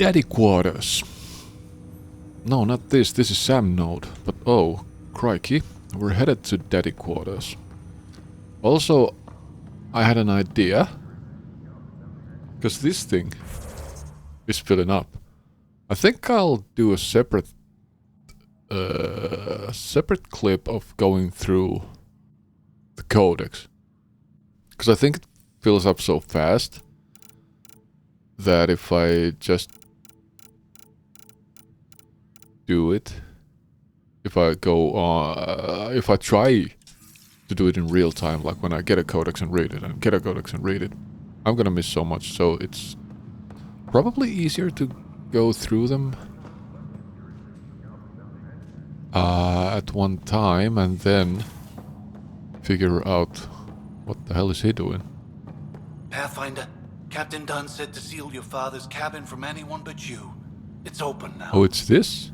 Daddy quarters. No, not this. This is Sam node. But oh, crikey. We're headed to Daddy quarters. Also, I had an idea. Because this thing is filling up. I think I'll do a separate clip of going through the codex. Because I think it fills up so fast that if I just do it, if I try to do it in real time, like when I get a codex and read it, I'm gonna miss so much, so it's probably easier to go through them at one time and then figure out what the hell is he doing. Pathfinder, Captain Dunn said to seal your father's cabin from anyone but you. It's open now. Oh, it's this?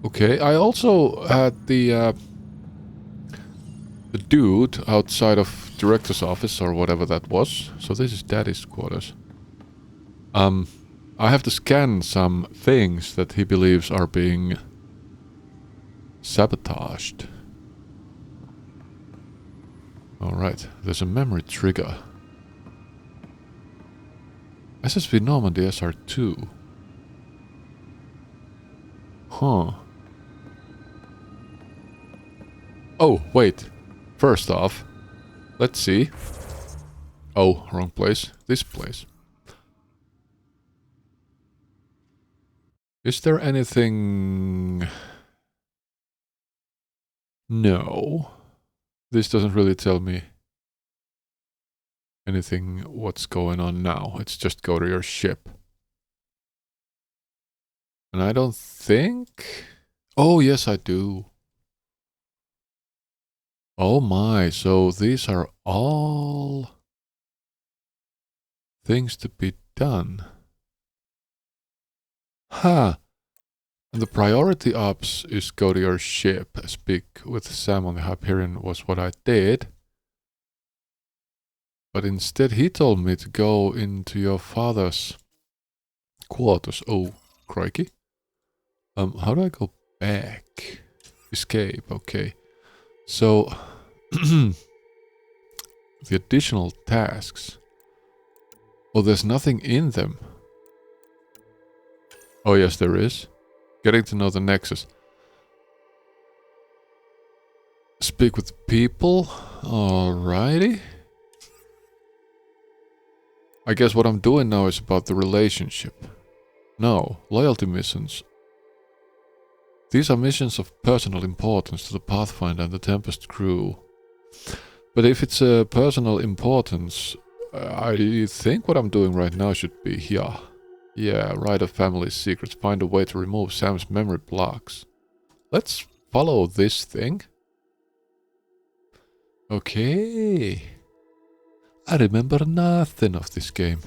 Okay, I also had the dude outside of director's office or whatever that was. So this is Daddy's quarters. I have to scan some things that he believes are being sabotaged. Alright, there's a memory trigger. SSV Normandy SR2. Huh. Oh, wait. First off, let's see. Oh, wrong place. This place. Is there anything... No. This doesn't really tell me anything what's going on now. It's just go to your ship. And I don't think... Oh, yes, I do. Oh my, so these are all things to be done. Huh. And the priority ops is go to your ship. Speak with Sam on the Hyperion was what I did. But instead he told me to go into your father's quarters. Oh, crikey. How do I go back? Escape, okay. So, the additional tasks. Oh, there's nothing in them. Oh, yes, there is. Getting to know the Nexus. Speak with people. Alrighty. I guess what I'm doing now is about the relationship. No, loyalty missions. These are missions of personal importance to the Pathfinder and the Tempest crew. But if it's a personal importance, I think what I'm doing right now should be here. Yeah, write a family's secrets. Find a way to remove Sam's memory blocks. Let's follow this thing. Okay. I remember nothing of this game.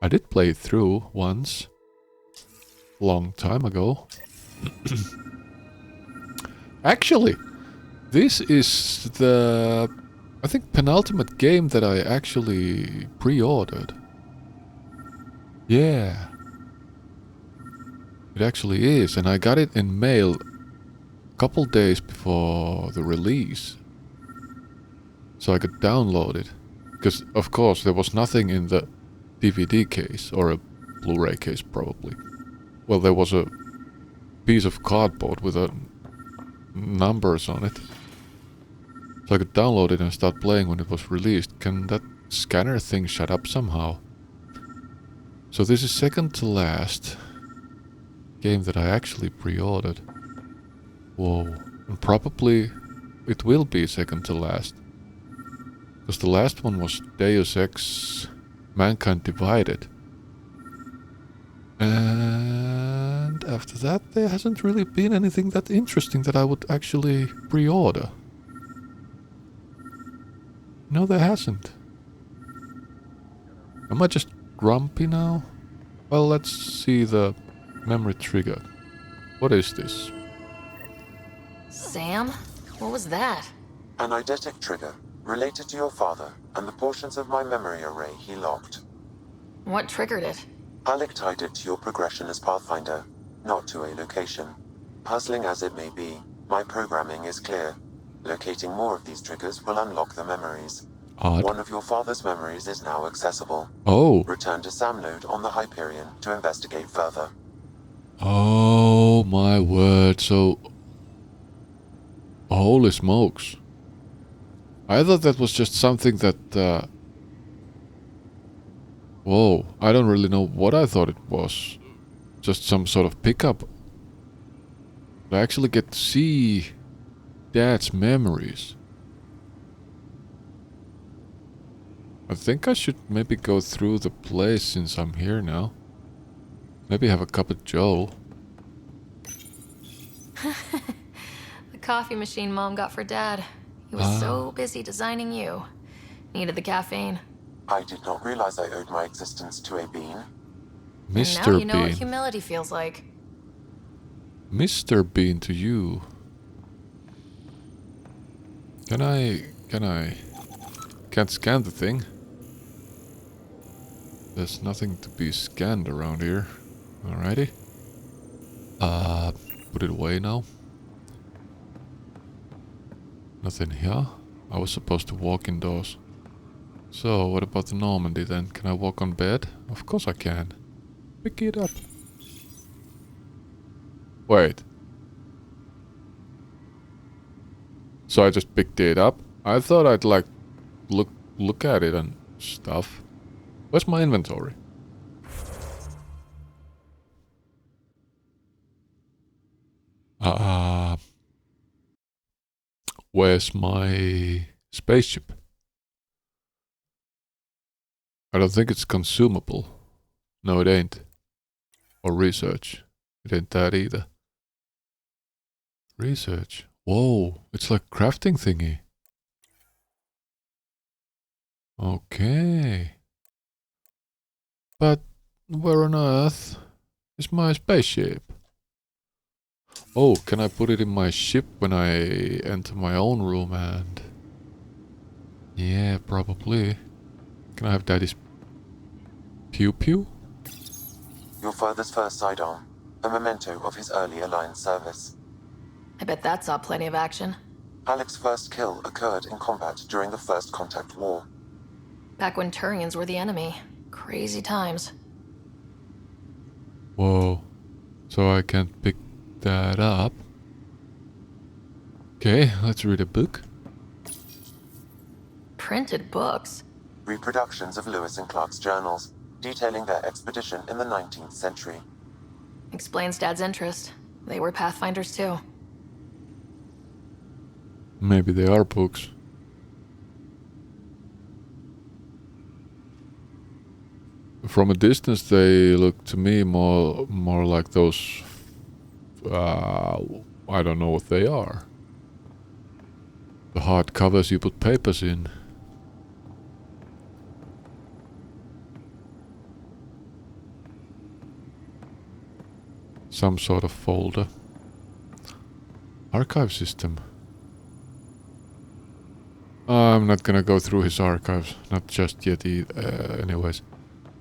I did play it through once. Long time ago. Actually, this is the, I think, penultimate game that I actually pre-ordered. Yeah. It actually is, and I got it in mail a couple days before the release. So I could download it. Because, of course, there was nothing in the DVD case, or a Blu-ray case, probably. Well, there was a piece of cardboard with numbers on it. So I could download it and start playing when it was released. Can that scanner thing shut up somehow? So this is second to last game that I actually pre-ordered. Whoa. And probably it will be second to last. Because the last one was Deus Ex Mankind Divided. And after that there hasn't really been anything that interesting that I would actually pre-order. No, there hasn't. Am I just grumpy now? Well, let's see the memory trigger. What is this? Sam? What was that? An eidetic trigger, related to your father, and the portions of my memory array he locked. What triggered it? Alec tied it to your progression as Pathfinder, not to a location. Puzzling as it may be, my programming is clear. Locating more of these triggers will unlock the memories. Odd. One of your father's memories is now accessible. Oh. Return to Sam node on the Hyperion to investigate further. Oh my word, so... Holy smokes. I thought that was just something that... Whoa, I don't really know what I thought it was. Just some sort of pickup. I actually get to see Dad's memories. I think I should maybe go through the place since I'm here now. Maybe have a cup of joe. The coffee machine Mom got for Dad. He was so busy designing you. Needed the caffeine. I did not realize I owed my existence to a bean. And now Mr. you know what Bean. humility feels like. Mr. Bean to you. Can I... Can't scan the thing. There's nothing to be scanned around here. Alrighty. Put it away now. Nothing here. I was supposed to walk indoors. So, what about the Normandy then? Can I walk on bed? Of course I can. Pick it up. Wait. So I just picked it up? I thought I'd like look at it and stuff. Where's my inventory? Where's my spaceship? I don't think it's consumable. No, it ain't. Or research. It ain't that either. Research. Whoa, it's like crafting thingy. Okay. But where on earth is my spaceship? Oh, can I put it in my ship when I enter my own room and... Yeah, probably. Can I have Daddy's pew pew? Your father's first sidearm, a memento of his early Alliance service. I bet that saw plenty of action. Alec's first kill occurred in combat during the First Contact War. Back when Turians were the enemy. Crazy times. Whoa. So I can't pick that up. Okay, let's read a book. Printed books. Reproductions of Lewis and Clark's journals, detailing their expedition in the 19th century. Explains Dad's interest. They were Pathfinders too. Maybe they are books. From a distance they look to me more like those... I don't know what they are. The hard covers you put papers in. Some sort of folder. Archive system. I'm not gonna go through his archives. Not just yet anyways.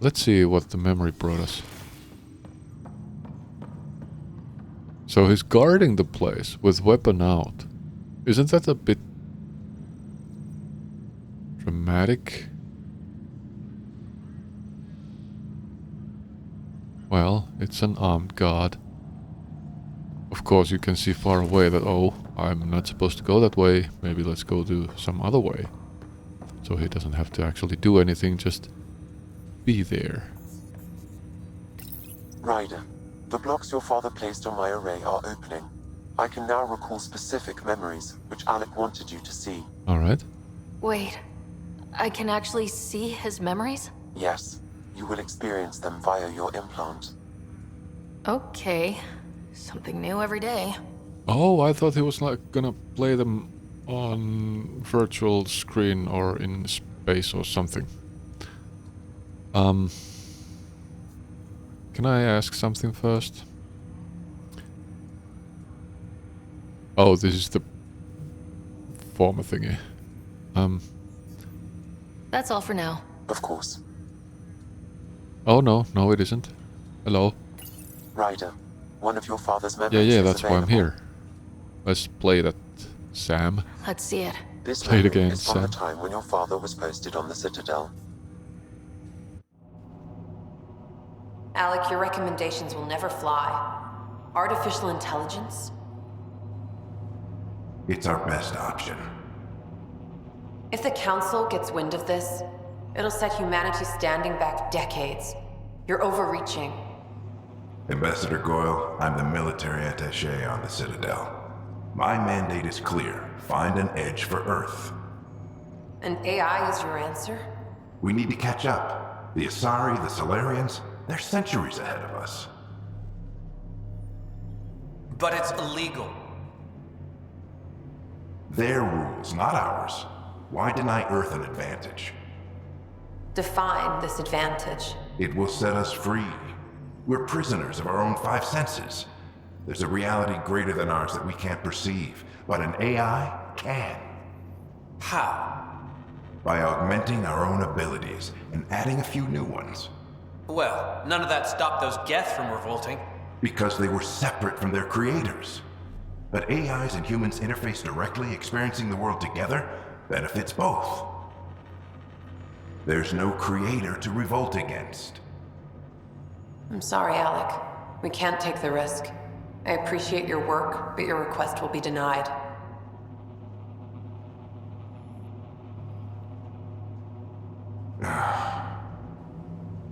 Let's see what the memory brought us. So he's guarding the place with weapon out. Isn't that a bit dramatic? Well, it's an armed guard. Of course you can see far away that, oh, I'm not supposed to go that way. Maybe let's go do some other way. So he doesn't have to actually do anything, just be there. Ryder, the blocks your father placed on my array are opening. I can now recall specific memories, which Alec wanted you to see. Alright. Wait. I can actually see his memories? Yes, you will experience them via your implant. Okay. Something new every day. Oh, I thought he was like gonna play them on virtual screen or in space or something. Can I ask something first? Oh, this is the former thingy. That's all for now. Of course. Oh no, no it isn't. Hello. Ryder, one of your father's Yeah, memories yeah, is that's why I'm available. here. Let's play that, Sam. Let's see it. This Play it memory again, is from the Sam. time when your father was posted on the Citadel. Alec, your recommendations will never fly. Artificial intelligence? It's our best option. If the Council gets wind of this, it'll set humanity standing back decades. You're overreaching. Ambassador Goyle, I'm the military attaché on the Citadel. My mandate is clear. Find an edge for Earth. And AI is your answer? We need to catch up. The Asari, the Solarians, they're centuries ahead of us. But it's illegal. Their rules, not ours. Why deny Earth an advantage? Define this advantage. It will set us free. We're prisoners of our own five senses. There's a reality greater than ours that we can't perceive, but an AI can. How? By augmenting our own abilities and adding a few new ones. Well, none of that stopped those Geth from revolting. Because they were separate from their creators. But AIs and humans interface directly, experiencing the world together, benefits both. There's no creator to revolt against. I'm sorry, Alec. We can't take the risk. I appreciate your work, but your request will be denied.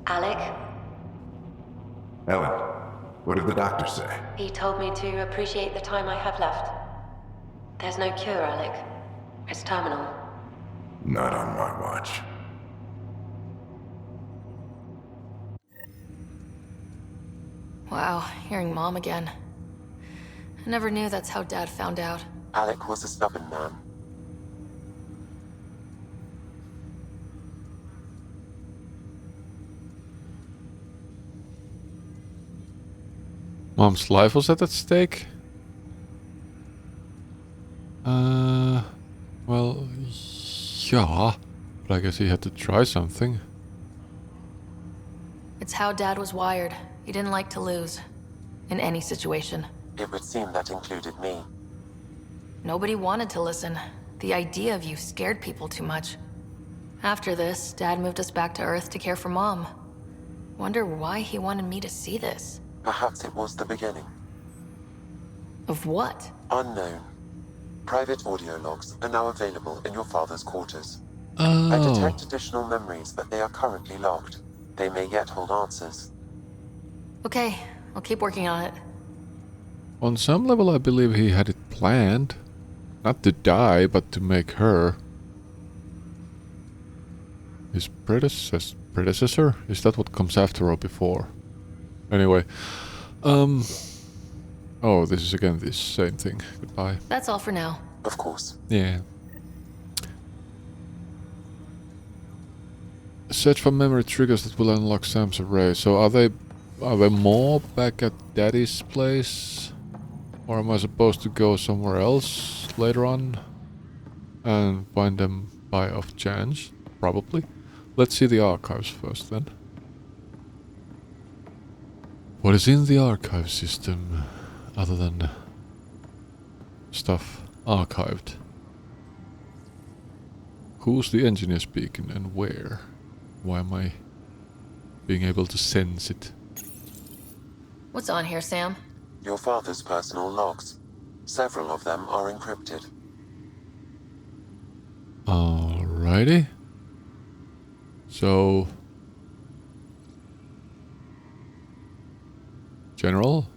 Alec, Ellen, what did the doctor say? he told me to appreciate the time I have left. There's no cure, Alec. It's terminal. Not on my watch. Wow, hearing Mom again. I never knew that's how Dad found out. Alec was a stubborn man. Mom's life was at stake? Well, yeah. But I guess he had to try something. It's how Dad was wired. He didn't like to lose. In any situation. It would seem that included me. Nobody wanted to listen. The idea of you scared people too much. After this, Dad moved us back to Earth to care for Mom. Wonder why he wanted me to see this. Perhaps it was the beginning. Of what? Unknown. Private audio logs are now available in your father's quarters. I Oh. detect additional memories, but they are currently locked. They may yet hold answers. Okay, I'll keep working on it. On some level I believe he had it planned. Not to die, but to make her his predecessor? Is that what comes after or before? Anyway. Oh, this is again the same thing. Goodbye. That's all for now. Of course. Yeah. Search for memory triggers that will unlock Sam's array. So are they more back at Daddy's place? Or am I supposed to go somewhere else later on? And find them by off chance? Probably. Let's see the archives first then. What is in the archive system other than stuff archived? Who's the engineer speaking and where? Why am I being able to sense it? What's on here, Sam? Your father's personal logs. Several of them are encrypted. Alrighty. So... General?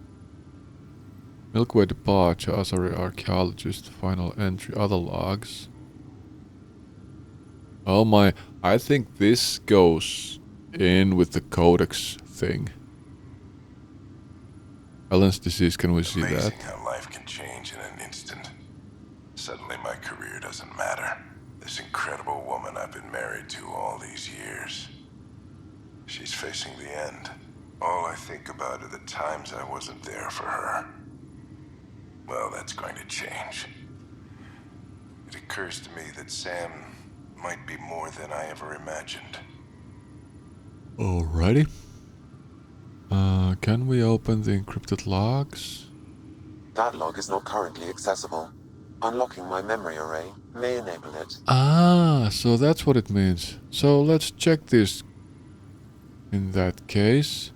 Milky Way departure, Asari archaeologist, final entry, other logs. Oh my, I think this goes in with the codex thing. Ellen's disease, can we see that? Amazing how life can change in an instant. Suddenly my career doesn't matter. This incredible woman I've been married to all these years. She's facing the end. All I think about are the times I wasn't there for her. Well, that's going to change. It occurs to me that Sam might be more than I ever imagined. Alrighty. Can we open the encrypted logs? That log is not currently accessible. Unlocking my memory array may enable it. Ah, so that's what it means. So let's check this in that case.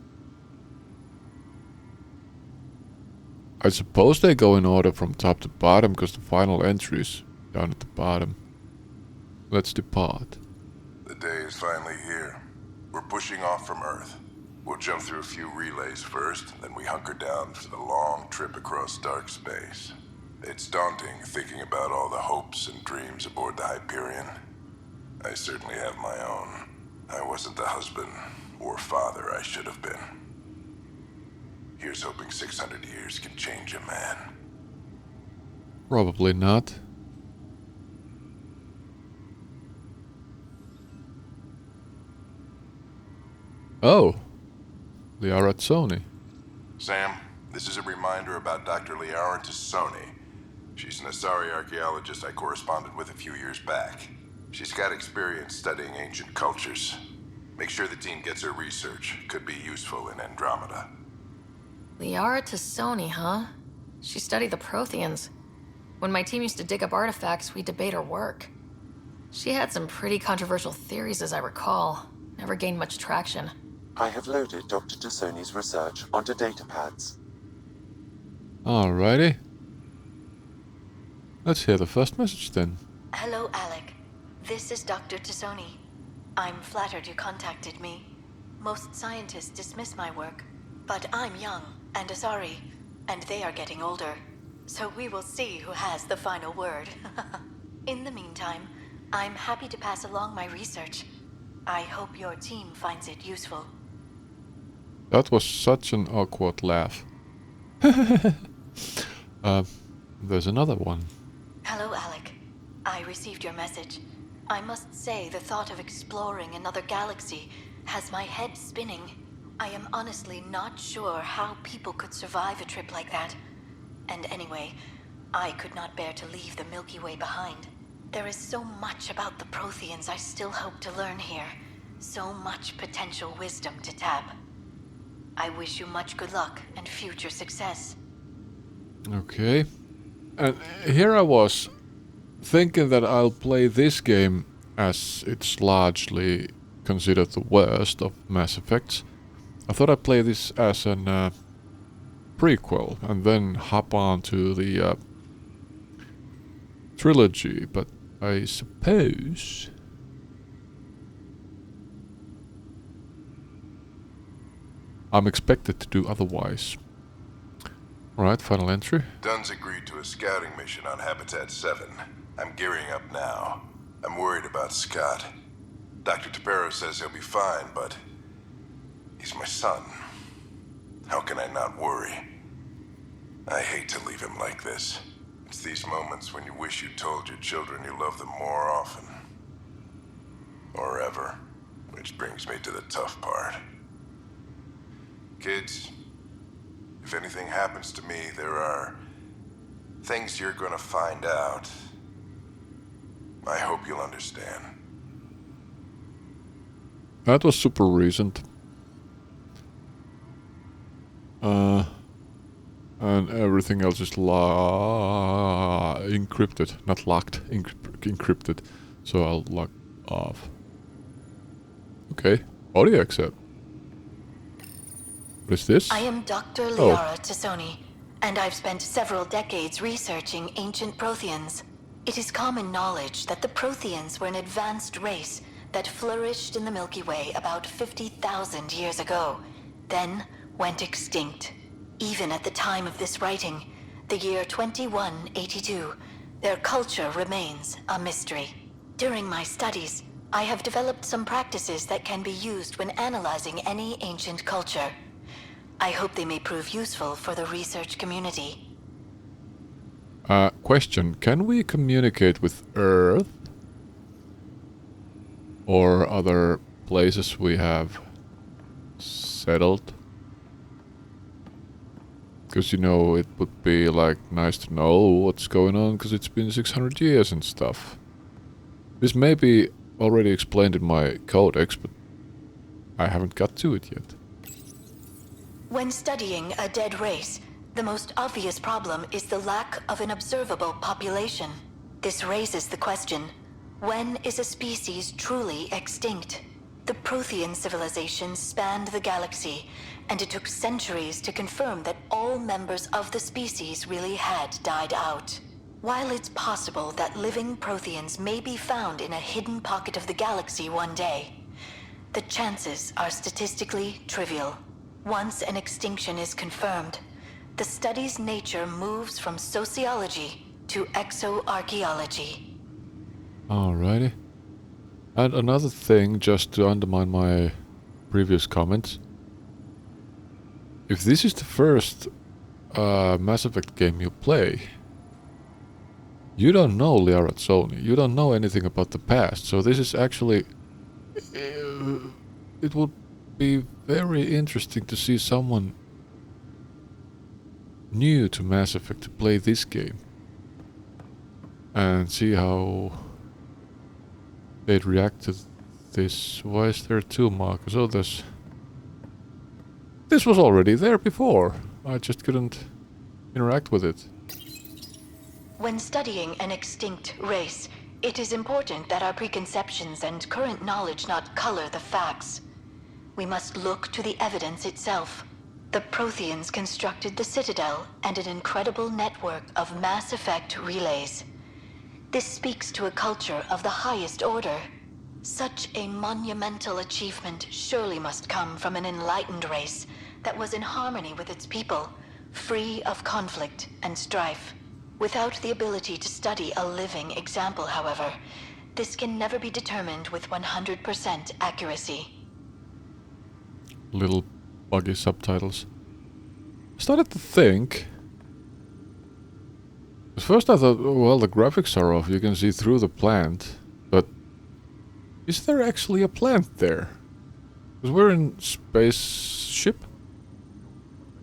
I suppose they go in order from top to bottom because the final entry is down at the bottom. Let's depart. The day is finally here. We're pushing off from Earth. We'll jump through a few relays first, then we hunker down for the long trip across dark space. It's daunting thinking about all the hopes and dreams aboard the Hyperion. I certainly have my own. I wasn't the husband or father I should have been. Here's hoping 600 years can change a man. Probably not. Oh, Liara Tsoni. Sam, this is a reminder about Dr. Liara Tassoni. She's an Asari archaeologist I corresponded with a few years back. She's got experience studying ancient cultures. Make sure the team gets her research. Could be useful in Andromeda. Liara Tassoni, huh? She studied the Protheans. When my team used to dig up artifacts, we'd debate her work. She had some pretty controversial theories, as I recall. Never gained much traction. I have loaded Dr. Tassoni's research onto datapads. Alrighty. Let's hear the first message then. Hello, Alec. This is Dr. Tassoni. I'm flattered you contacted me. Most scientists dismiss my work, but I'm young and Asari, and they are getting older. So we will see who has the final word. In the meantime, I'm happy to pass along my research. I hope your team finds it useful. That was such an awkward laugh. There's another one. Hello, Alec. I received your message. I must say the thought of exploring another galaxy has my head spinning. I am honestly not sure how people could survive a trip like that. And anyway, I could not bear to leave the Milky Way behind. There is so much about the Protheans I still hope to learn here. So much potential wisdom to tap. I wish you much good luck and future success. Okay. And here I was thinking that I'll play this game as it's largely considered the worst of Mass Effects. I thought I'd play this as an prequel and then hop on to the trilogy, but I suppose I'm expected to do otherwise. Alright, final entry. Dunn's agreed to a scouting mission on Habitat 7. I'm gearing up now. I'm worried about Scott. Dr. Tapero says he'll be fine, but he's my son. How can I not worry? I hate to leave him like this. It's these moments when you wish you told your children you love them more often. Or ever. Which brings me to the tough part. Kids, if anything happens to me, there are things you're gonna find out. I hope you'll understand. That was super recent. And everything else is encrypted, not locked, encrypted. So I'll lock off. Okay, audio accept. What is this? I am Dr. Liara Tassoni, and I've spent several decades researching ancient Protheans. It is common knowledge that the Protheans were an advanced race that flourished in the Milky Way about 50,000 years ago, then went extinct. Even at the time of this writing, the year 2182, their culture remains a mystery. During my studies, I have developed some practices that can be used when analyzing any ancient culture. I hope they may prove useful for the research community. Question, can we communicate with Earth? Or other places we have settled? Because, you know, it would be, like, nice to know what's going on, because it's been 600 years and stuff. This may be already explained in my codex, but I haven't got to it yet. When studying a dead race, the most obvious problem is the lack of an observable population. This raises the question, when is a species truly extinct? The Prothean civilization spanned the galaxy, and it took centuries to confirm that all members of the species really had died out. While it's possible that living Protheans may be found in a hidden pocket of the galaxy one day, the chances are statistically trivial. Once an extinction is confirmed, the study's nature moves from sociology to exoarchaeology. Alrighty. And another thing, just to undermine my previous comments. If this is the first Mass Effect game you play, you don't know Liara Sony. You don't know anything about the past. So this is actually... it would be very interesting to see someone new to Mass Effect to play this game. And see how they'd react to this. Why is there two markers? Oh, this was already there before. I just couldn't interact with it. When studying an extinct race, it is important that our preconceptions and current knowledge not color the facts. We must look to the evidence itself. The Protheans constructed the Citadel and an incredible network of Mass Effect relays. This speaks to a culture of the highest order. Such a monumental achievement surely must come from an enlightened race that was in harmony with its people, free of conflict and strife. Without the ability to study a living example, however, this can never be determined with 100% accuracy. Little buggy subtitles. I started to think... At first I thought, well, the graphics are off, you can see through the plant. But is there actually a plant there? Because we're in spaceship.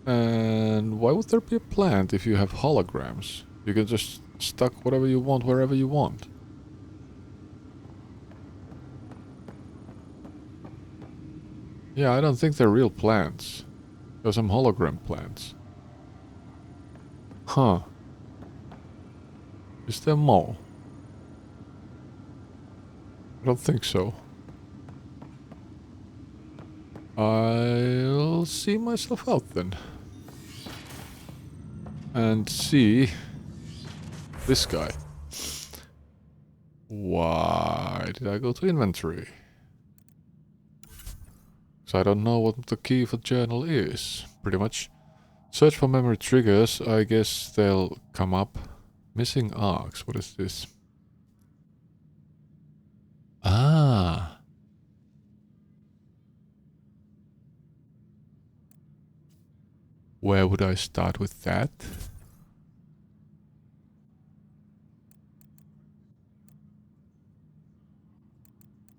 And why would there be a plant if you have holograms? You can just stuck whatever you want wherever you want. Yeah, I don't think they're real plants. They're some hologram plants. Huh. Is there more? I don't think so. I'll see myself out then. And see this guy. Why did I go to inventory? So I don't know what the key for journal is, pretty much. Search for memory triggers, I guess they'll come up. Missing arcs, what is this? Ah. Where would I start with that?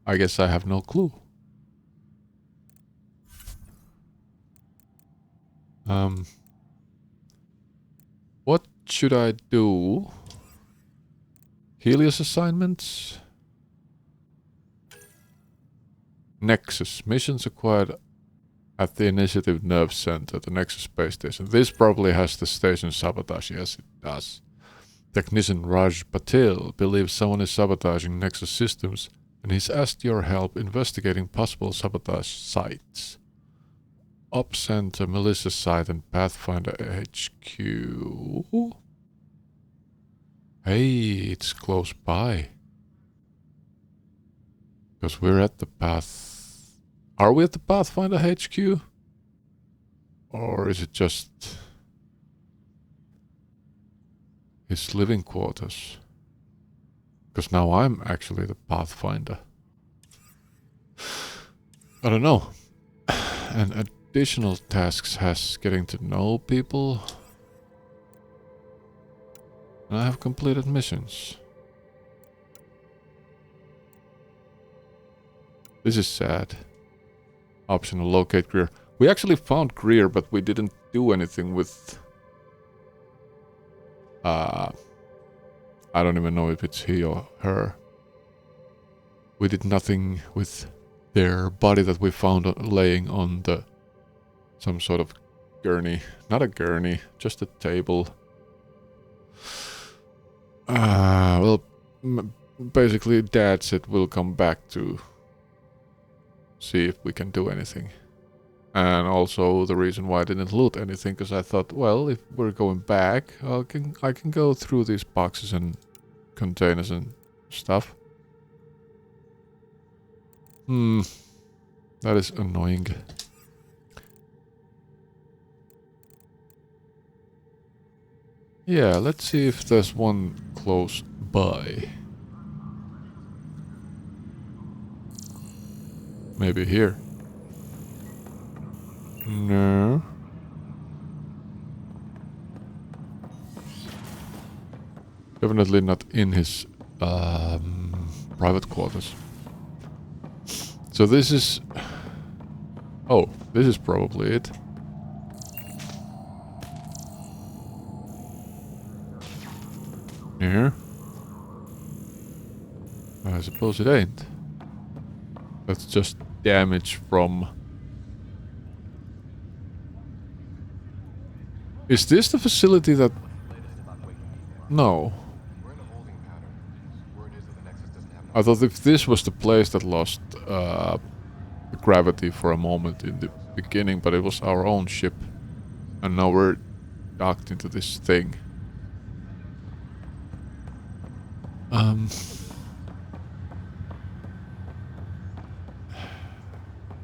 I guess I have no clue. What should I do? Helios assignments? Nexus. Missions acquired at the Initiative Nerve Center, the Nexus space station. This probably has the station sabotage. Yes, it does. Technician Raj Patel believes someone is sabotaging Nexus systems, and he's asked your help investigating possible sabotage sites. Op Center, Melissa site, and Pathfinder HQ. Hey, it's close by. Because we're at the Path... Are we at the Pathfinder HQ? Or is it just... his living quarters? Because now I'm actually the Pathfinder. I don't know. And additional tasks has getting to know people. And I have completed missions. This is sad. Optional locate Greer. We actually found Greer, but we didn't do anything with... I don't even know if it's he or her. We did nothing with their body that we found laying on the... some sort of gurney. Not a gurney, just a table. Well, basically Dad said we'll come back to see if we can do anything. And also the reason why I didn't loot anything, because I thought, well, if we're going back, I can go through these boxes and containers and stuff. That is annoying. Yeah, let's see if there's one close by. Maybe here. No. Definitely not in his private quarters. So this is... Oh, this is probably it. Here. I suppose it ain't. That's just damage from... Is this the facility that... No. I thought if this was the place that lost gravity for a moment in the beginning, but it was our own ship. And now we're docked into this thing.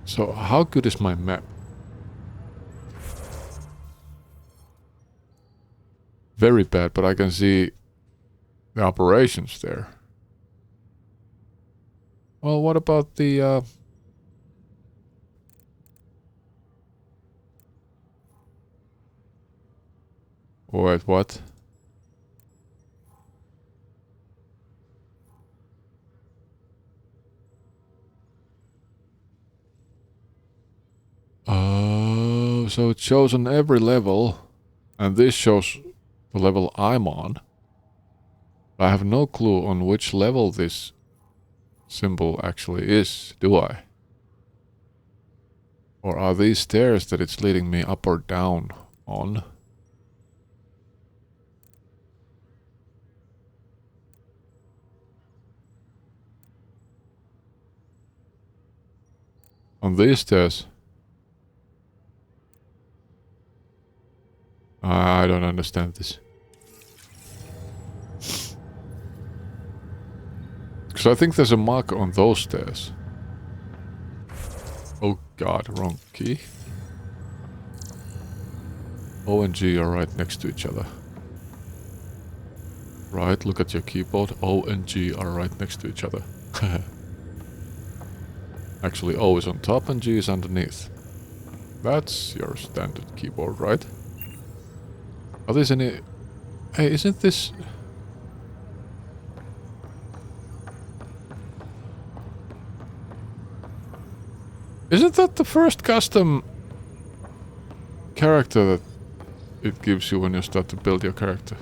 So how good is my map? Very bad, but I can see the operations there. Well, what about the... Wait, what? Oh, so it shows on every level. And this shows the level I'm on. I have no clue on which level this symbol actually is, do I? Or are these stairs that it's leading me up or down on? On these stairs? I don't understand this. Because I think there's a mark on those stairs. Oh god, wrong key. O and G are right next to each other. Right, look at your keyboard. O and G are right next to each other. Actually, O is on top and G is underneath. That's your standard keyboard, right? Are there any... Hey, isn't this... Isn't that the first custom character that it gives you when you start to build your character?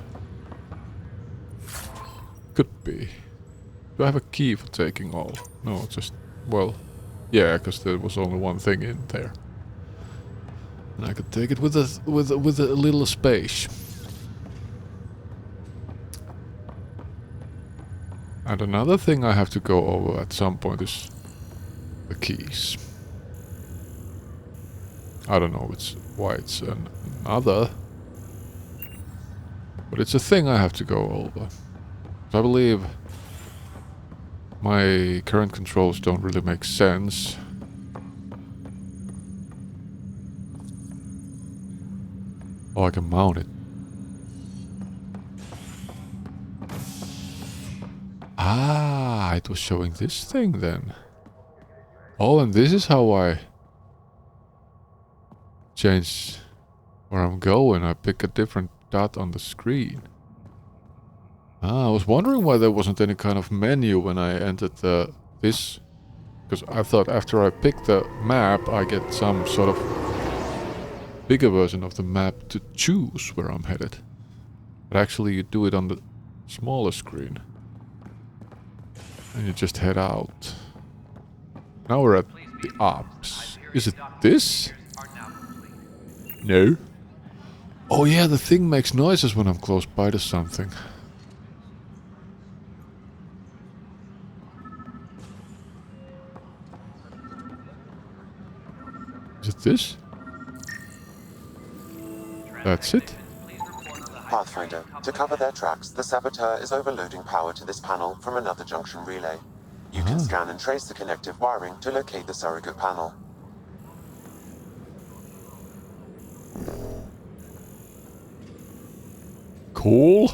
Could be. Do I have a key for taking all? No, just... Well... Yeah, because there was only one thing in there. And I could take it with a little space. And another thing I have to go over at some point is the keys. I don't know why it's another, but it's a thing I have to go over. So I believe my current controls don't really make sense. Oh, I can mount it. Ah, it was showing this thing then. Oh, and this is how I change where I'm going. I pick a different dot on the screen. Ah, I was wondering why there wasn't any kind of menu when I entered this. Because I thought after I pick the map, I get some sort of bigger version of the map to choose where I'm headed. But actually you do it on the smaller screen. And you just head out. Now we're at the ops. Is it this? No. Oh yeah, the thing makes noises when I'm close by to something. Is it this? That's it? Pathfinder, to cover their tracks, the saboteur is overloading power to this panel from another junction relay. You can scan and trace the connective wiring to locate the surrogate panel. Cool.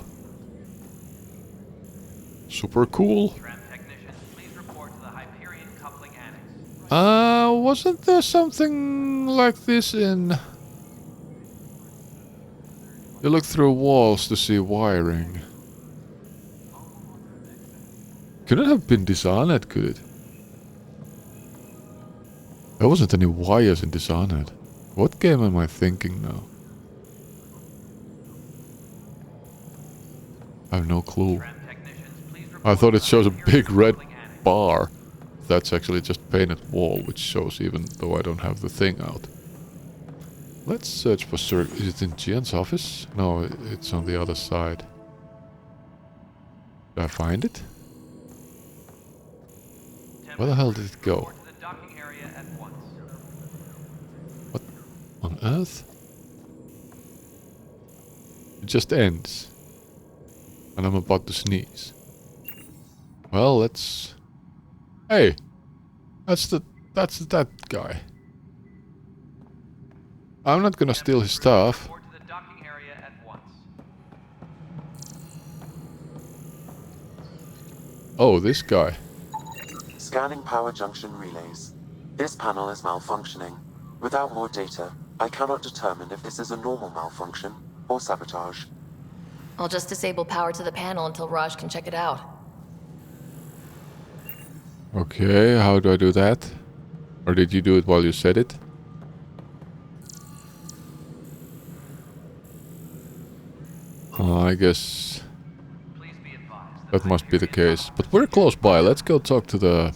Super cool. Wasn't there something like this in... You look through walls to see wiring. Couldn't have been Dishonored, could it? There wasn't any wires in Dishonored. What game am I thinking now? I have no clue. I thought it shows a big red bar. That's actually just painted wall, which shows even though I don't have the thing out. Let's search for Is it in Jian's office? No, it's on the other side. Did I find it? Where the hell did it go? What on earth? It just ends. And I'm about to sneeze. Well, let's... Hey! That's that guy. I'm not gonna steal his stuff. Oh, this guy. Scanning power junction relays. This panel is malfunctioning. Without more data, I cannot determine if this is a normal malfunction or sabotage. I'll just disable power to the panel until Raj can check it out. Okay, how do I do that? Or did you do it while you said it? I guess that must be the case. But we're close by. Let's go talk to the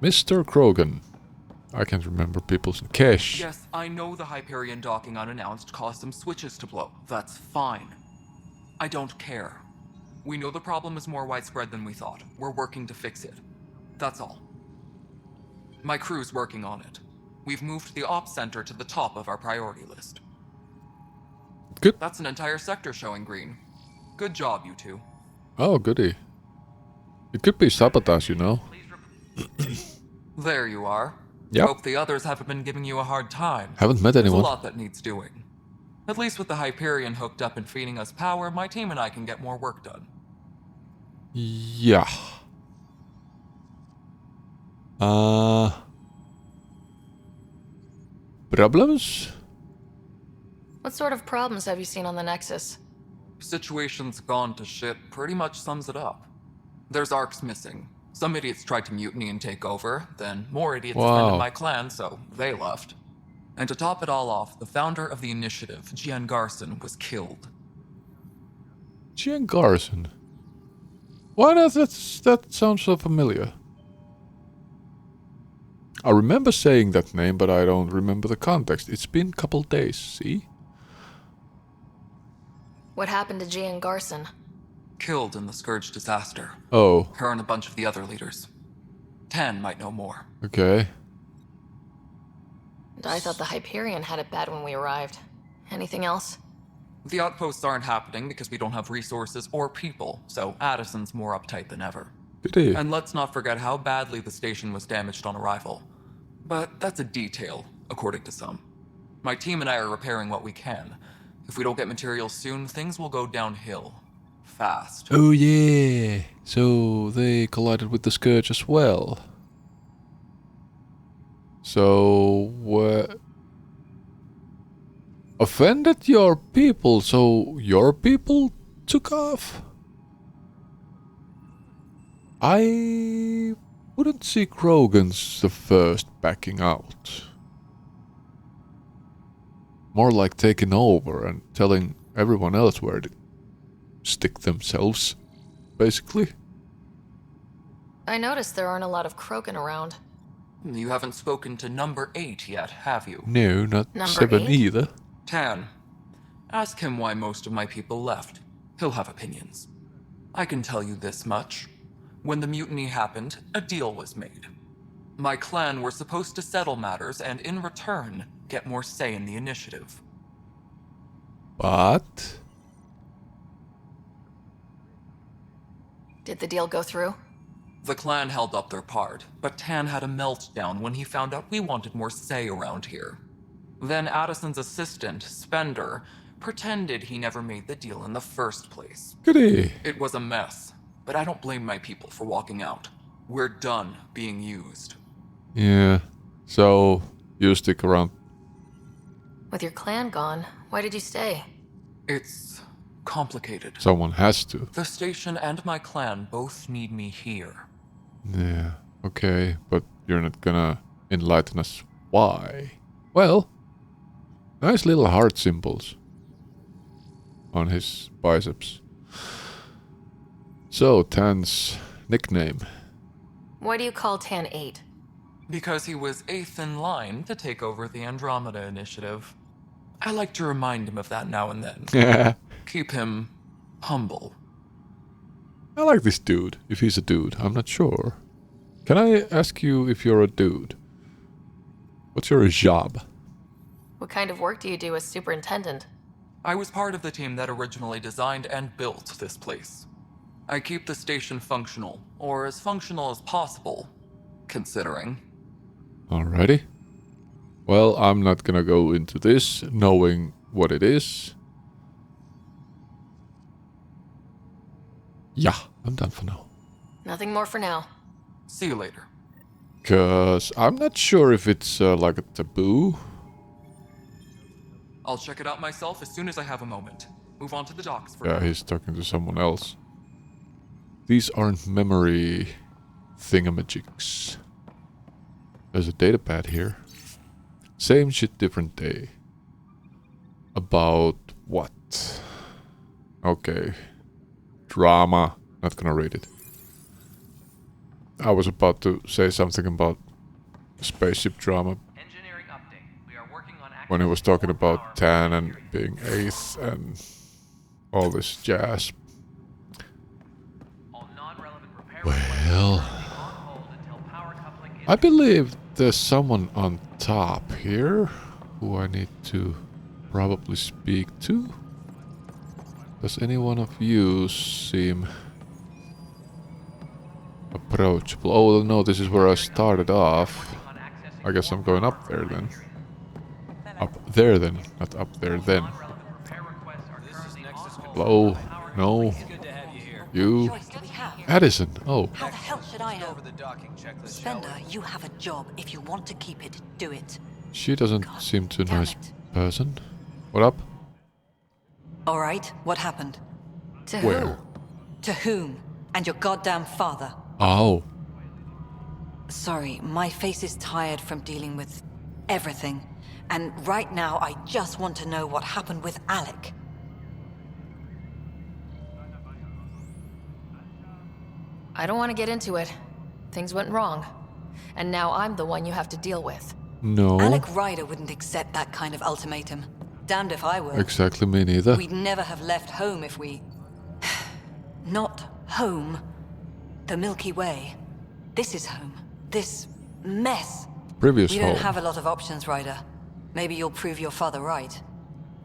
Mr. Krogan. I can't remember people's... Kesh. Yes, I know the Hyperion docking unannounced caused some switches to blow. That's fine. I don't care. We know the problem is more widespread than we thought. We're working to fix it. That's all. My crew's working on it. We've moved the ops center to the top of our priority list. Good. That's an entire sector showing green. Good job, you two. Oh, goody. It could be sabotage, you know. There you are. Yep. Hope the others haven't been giving you a hard time. Haven't met There's anyone. a lot that needs doing. At least with the Hyperion hooked up and feeding us power, my team and I can get more work done. Yeah. Problems? What sort of problems have you seen on the Nexus? Situation's gone to shit pretty much sums it up. There's arcs missing. Some idiots tried to mutiny and take over, then more idiots offended my clan, so they left. And to top it all off, the founder of the initiative, Jian Garson, was killed. Jian Garson? Why does that sound so familiar? I remember saying that name, but I don't remember the context. It's been a couple days, see? What happened to Jian Garson? Killed in the Scourge disaster. Oh. Her and a bunch of the other leaders. Tan might know more. Okay. I thought the Hyperion had it bad when we arrived. Anything else? The outposts aren't happening because we don't have resources or people, so Addison's more uptight than ever. Goody. And let's not forget how badly the station was damaged on arrival. But that's a detail, according to some. My team and I are repairing what we can. If we don't get materials soon, things will go downhill. Fast. Oh yeah. So they collided with the Scourge as well. So, offended your people, so your people took off? I wouldn't see Krogan's the first backing out. More like taking over and telling everyone else where to stick themselves, basically. I noticed there aren't a lot of Krogan around. You haven't spoken to number 8 yet, have you? No, not Number 7 8? either. Tan. Ask him why most of my people left. He'll have opinions. I can tell you this much. When the mutiny happened, a deal was made. My clan were supposed to settle matters and, in return, get more say in the initiative. But... Did the deal go through? The clan held up their part, but Tan had a meltdown when he found out we wanted more say around here. Then Addison's assistant, Spender, pretended he never made the deal in the first place. Goody. It was a mess, but I don't blame my people for walking out. We're done being used. Yeah. So, you stick around. With your clan gone, why did you stay? It's complicated. Someone has to. The station and my clan both need me here. Yeah. Okay, but you're not gonna enlighten us why. Well, nice little heart symbols on his biceps. So, Tan's nickname. Why do you call Tan 8? Because he was 8th in line to take over the Andromeda initiative. I like to remind him of that now and then. I Keep him humble. like this dude, if he's a dude. I'm not sure. Can I ask you if you're a dude? What's your job? What kind of work do you do as superintendent? I was part of the team that originally designed and built this place. I keep the station functional, or as functional as possible, considering. Alrighty. Well, I'm not gonna go into this knowing what it is. Yeah, I'm done for now. Nothing more for now. See you later. Cause I'm not sure if it's like a taboo. I'll check it out myself as soon as I have a moment. Move on to the docks for Yeah, now. he's talking to someone else. These aren't memory thingamajigs. There's a datapad here. Same shit, different day. About what? Okay. Drama. Not gonna read it. I was about to say something about spaceship drama Engineering update. We are working on when he was talking about Tan and being 8th and all this jazz. all non-relevant repair Well, on hold until power coupling is I believe there's someone on top here who I need to probably speak to. Does any one of you seem approachable? Oh no, this is where I started off. on accessing I guess I'm going up there then. Up there then, not up there then. non-relevant repair requests are currently on hold. Hello? No? Good to have you here. You? Choice do we have? Addison? Oh. How the hell should I know? Over the docking checklist, shall Spender, you have a job. If you want to keep it, do it. She doesn't God seem too damn nice it. person. What up? All right, what happened? To Where? who? To whom? And your goddamn father. Oh. Sorry, my face is tired from dealing with everything. And right now, I just want to know what happened with Alec. I don't want to get into it. Things went wrong. And now I'm the one you have to deal with. No. Alec Ryder wouldn't accept that kind of ultimatum. Damned if I would. Exactly me neither. We'd never have left home if we... Not home. The Milky Way. This is home. This mess. Previous We home. don't have a lot of options, Ryder. Maybe you'll prove your father right.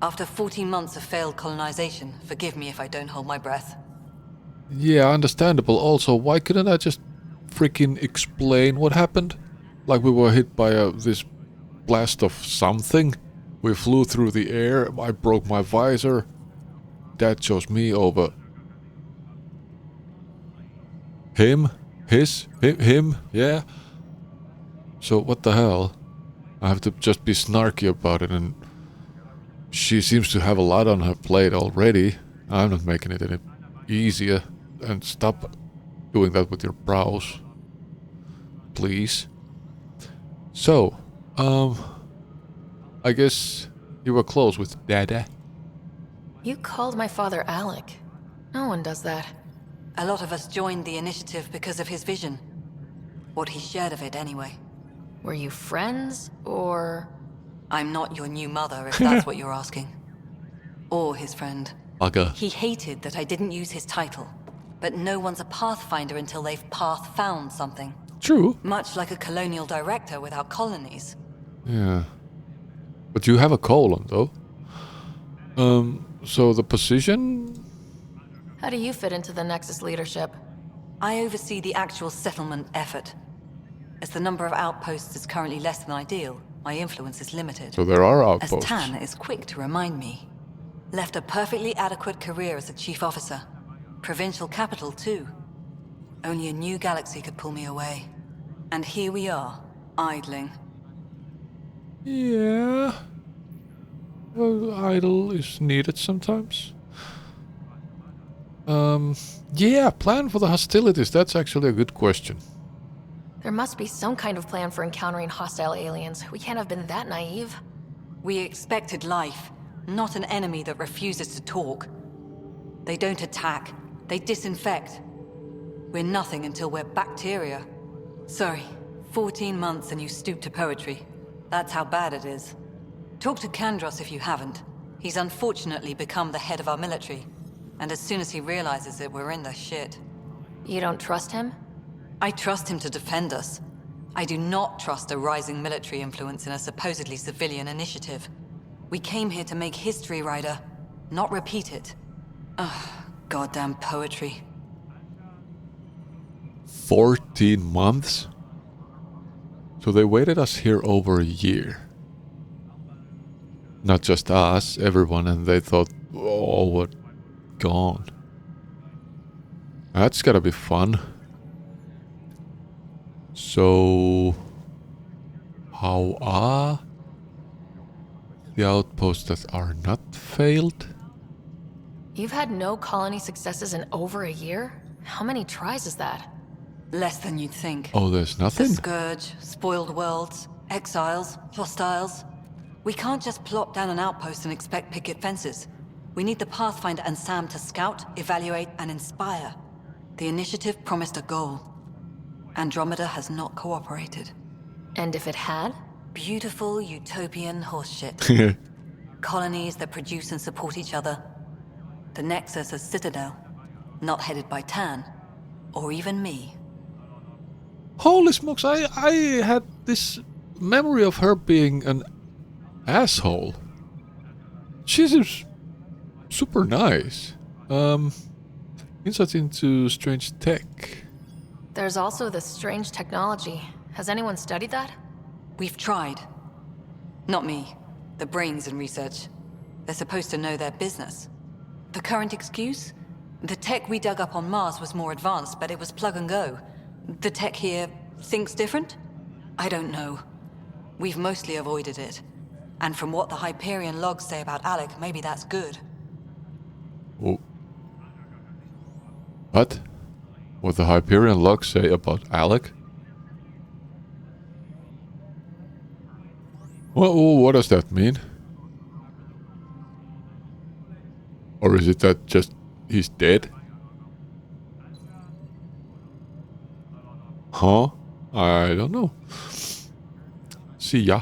After 14 months of failed colonization, forgive me if I don't hold my breath. Yeah, understandable. Also, why couldn't I just freaking explain what happened? Like we were hit by this blast of something. We flew through the air. I broke my visor. Dad chose me over him. Him. Yeah. So what the hell? I have to just be snarky about it, and she seems to have a lot on her plate already. I'm not making it any easier. And stop doing that with your brows, please. So, I guess you were close with Dada. You called my father Alec. No one does that. A lot of us joined the initiative because of his vision. What he shared of it, anyway. Were you friends, or... I'm not your new mother, if that's what you're asking. Or his friend. Bugger. He hated that I didn't use his title. But no one's a pathfinder until they've path-found something. True. Much like a colonial director without colonies. Yeah. But you have a colon, though. So the position... How do you fit into the Nexus leadership? I oversee the actual settlement effort. As the number of outposts is currently less than ideal, my influence is limited. So there are As outposts. Tan is quick to remind me. Left a perfectly adequate career as a chief officer. Provincial capital, too. Only a new galaxy could pull me away. And here we are, idling. Yeah. Well, idle is needed sometimes. Yeah, plan for the hostilities. That's actually a good question. There must be some kind of plan for encountering hostile aliens. We can't have been that naive. We expected life, not an enemy that refuses to talk. They don't attack, they disinfect. We're nothing until we're bacteria. Sorry, 14 months and you stoop to poetry. That's how bad it is. Talk to Kandros if you haven't. He's unfortunately become the head of our military. And as soon as he realizes it, we're in the shit. You don't trust him? I trust him to defend us. I do not trust a rising military influence in a supposedly civilian initiative. We came here to make history, Ryder, not repeat it. Ugh, goddamn poetry. 14 months? So they waited us here over a year. Not just us, everyone, and they thought, oh, we're gone. That's gotta be fun. So... how are the outposts that are not failed? You've had no colony successes in over a year? How many tries is that? Less than you'd think. Oh, there's The nothing? Scourge, spoiled worlds, exiles, hostiles. We can't just plop down an outpost and expect picket fences. We need the Pathfinder and Sam to scout, evaluate, and inspire. The initiative promised a goal. Andromeda has not cooperated. And if it had? Beautiful utopian horseshit. Colonies that produce and support each other. The Nexus as Citadel, not headed by Tan, or even me. Holy smokes, I had this memory of her being an asshole. She seems super nice. Insight into strange tech. There's also this strange technology. Has anyone studied that? We've tried. Not me. The brains in research. They're supposed to know their business. The current excuse? The tech we dug up on Mars was more advanced, but it was plug and go. The tech here thinks different? I don't know. We've mostly avoided it. And from what the Hyperion logs say about Alec, maybe that's good. Oh. What? What the Hyperion logs say about Alec? What does that mean? Or is it that just he's dead? Huh? I don't know. See ya.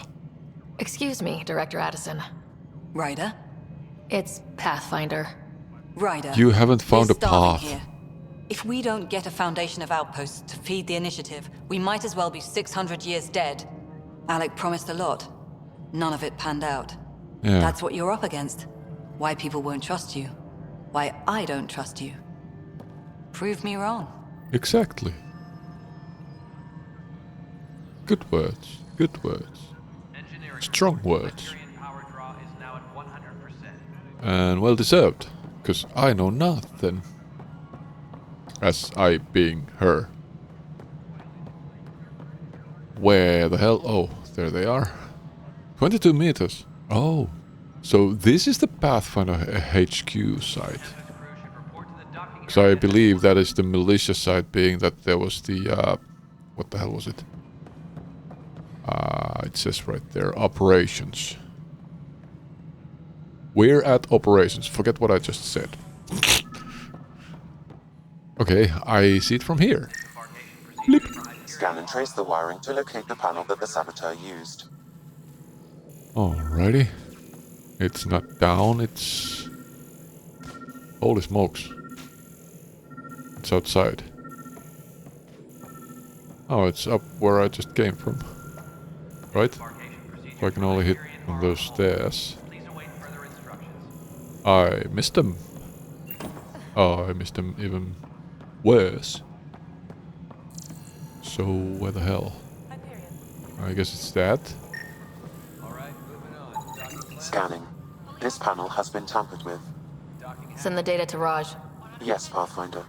Excuse me, Director Addison. Ryder? It's Pathfinder. Ryder. You haven't found we're a starving path. Here. If we don't get a foundation of outposts to feed the initiative, we might as well be 600 years dead. Alec promised a lot. None of it panned out. Yeah. That's what you're up against. Why people won't trust you. Why I don't trust you. Prove me wrong. Exactly. Good words. Good words. Engineering Strong report. words. Hyperion power draw is now at 100%. And well deserved. Because I know nothing. As I being her. Where the hell? Oh, there they are. 22 meters. Oh. So this is the Pathfinder HQ site. So I believe that is the militia site, being that there was the... what the hell was it? It says right there, operations. We're at operations. Forget what I just said. Okay, I see it from here. Blip. Scan and trace the wiring to locate the panel that the saboteur used. Alrighty. It's not down, it's... Holy smokes. It's outside. Oh, it's up where I just came from. Right? So I can only hit on those stairs. I missed them. Oh, I missed them even worse. So, where the hell? I guess it's that. Scanning. This panel has been tampered with. Send the data to Raj. Yes, Pathfinder.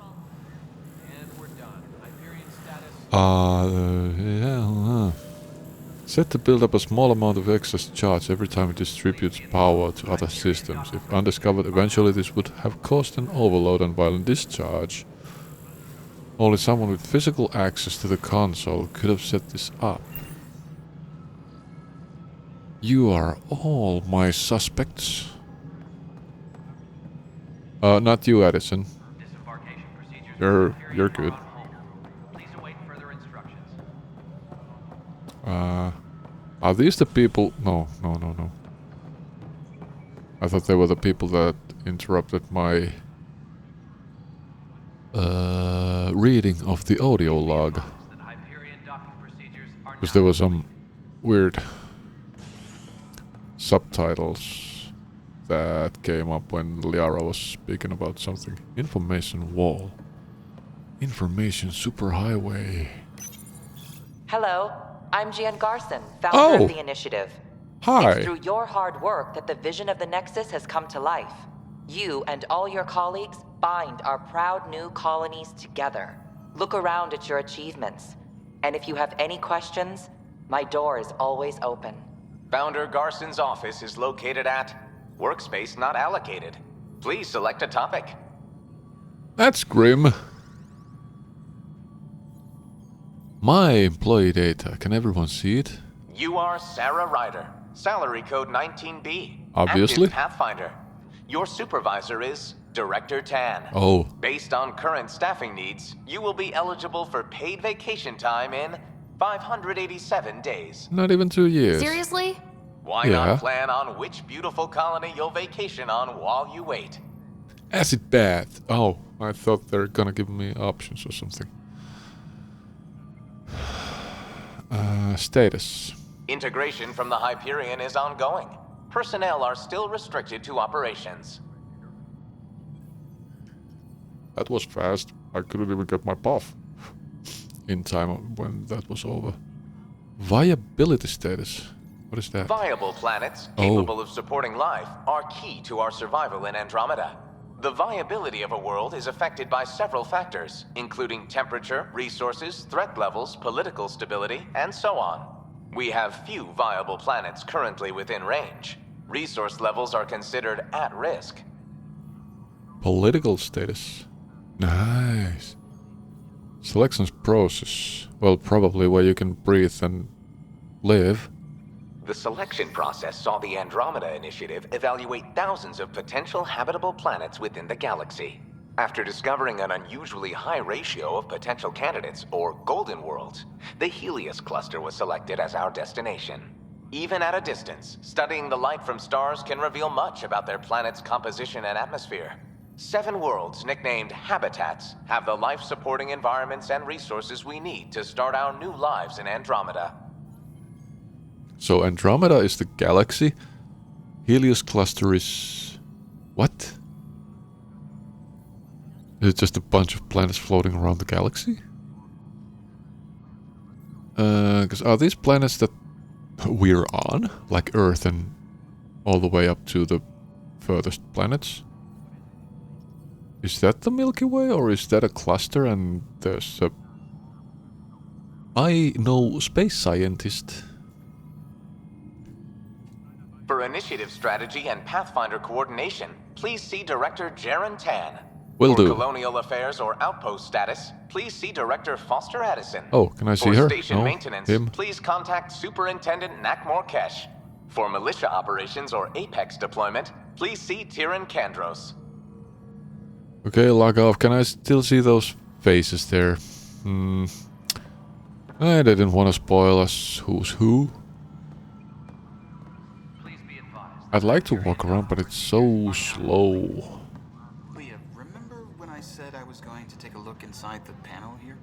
Set to build up a small amount of excess charge every time it distributes power to other systems. If undiscovered, eventually this would have caused an overload and violent discharge. Only someone with physical access to the console could have set this up. You are all my suspects. Not you, Addison. You're good. Are these the people? No. I thought they were the people that interrupted my reading of the audio log. Because there was some weird subtitles that came up when Liara was speaking about something. Information wall. Information superhighway. Hello, I'm Gian Garson, founder of the initiative. Hi. It's through your hard work that the vision of the Nexus has come to life. You and all your colleagues bind our proud new colonies together. Look around at your achievements. And if you have any questions, my door is always open. Founder Garson's office is located at Workspace Not Allocated. Please select a topic. That's grim. My employee data. Can everyone see it? You are Sara Ryder, salary code 19B. Obviously. Active Pathfinder. Your supervisor is Director Tan. Oh. Based on current staffing needs, you will be eligible for paid vacation time in 587 days. Not even 2 years. Seriously? Why not plan on which beautiful colony you'll vacation on while you wait? Acid bath. Oh, I thought they're gonna give me options or something. Status. Integration from the Hyperion is ongoing. Personnel are still restricted to operations. That was fast. I couldn't even get my buff in time when that was over. Viability status. What is that? Viable planets capable of supporting life are key to our survival in Andromeda. The viability of a world is affected by several factors, including temperature, resources, threat levels, political stability, and so on. We have few viable planets currently within range. Resource levels are considered at risk. Political status. Nice. Selections process. Well, probably where you can breathe and live. The selection process saw the Andromeda Initiative evaluate thousands of potential habitable planets within the galaxy. After discovering an unusually high ratio of potential candidates, or golden worlds, the Helios cluster was selected as our destination. Even at a distance, studying the light from stars can reveal much about their planet's composition and atmosphere. 7 worlds, nicknamed habitats, have the life-supporting environments and resources we need to start our new lives in Andromeda. So Andromeda is the galaxy. Helios cluster is... what? Is it just a bunch of planets floating around the galaxy? Because are these planets that we're on? Like Earth and all the way up to the furthest planets? Is that the Milky Way or is that a cluster and there's a... I know space scientist. For initiative strategy and Pathfinder coordination, please see Director Jaren Tan. Will do. For colonial affairs or outpost status, please see Director Foster Addison. Oh, can I see For her? station No, maintenance, him. please contact Superintendent Nakmor Kesh. For militia operations or Apex deployment, please see Tyran Kandros. Okay, log off. Can I still see those faces there? They didn't want to spoil us who's who. Please be advised. I'd like to walk around, but it's so slow. Leah, remember when I said I was going to take a look inside the panel here?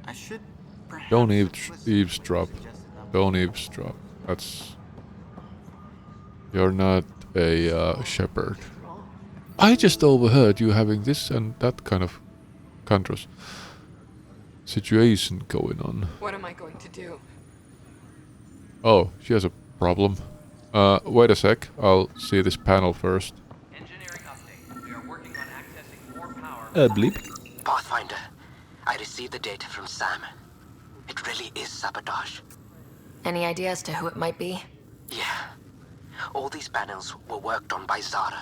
I should perhaps Don't have listened when you eavesdrop. suggested numbers. Don't eavesdrop. That's... You're not a shepherd. I just overheard you having this and that kind of situation going on. What am I going to do? Oh, she has a problem. Wait a sec. I'll see this panel first. Engineering update. We are working on accessing more power. Bleep. Pathfinder, I received the data from Sam. It really is sabotage. Any idea as to who it might be? Yeah. All these panels were worked on by Sara.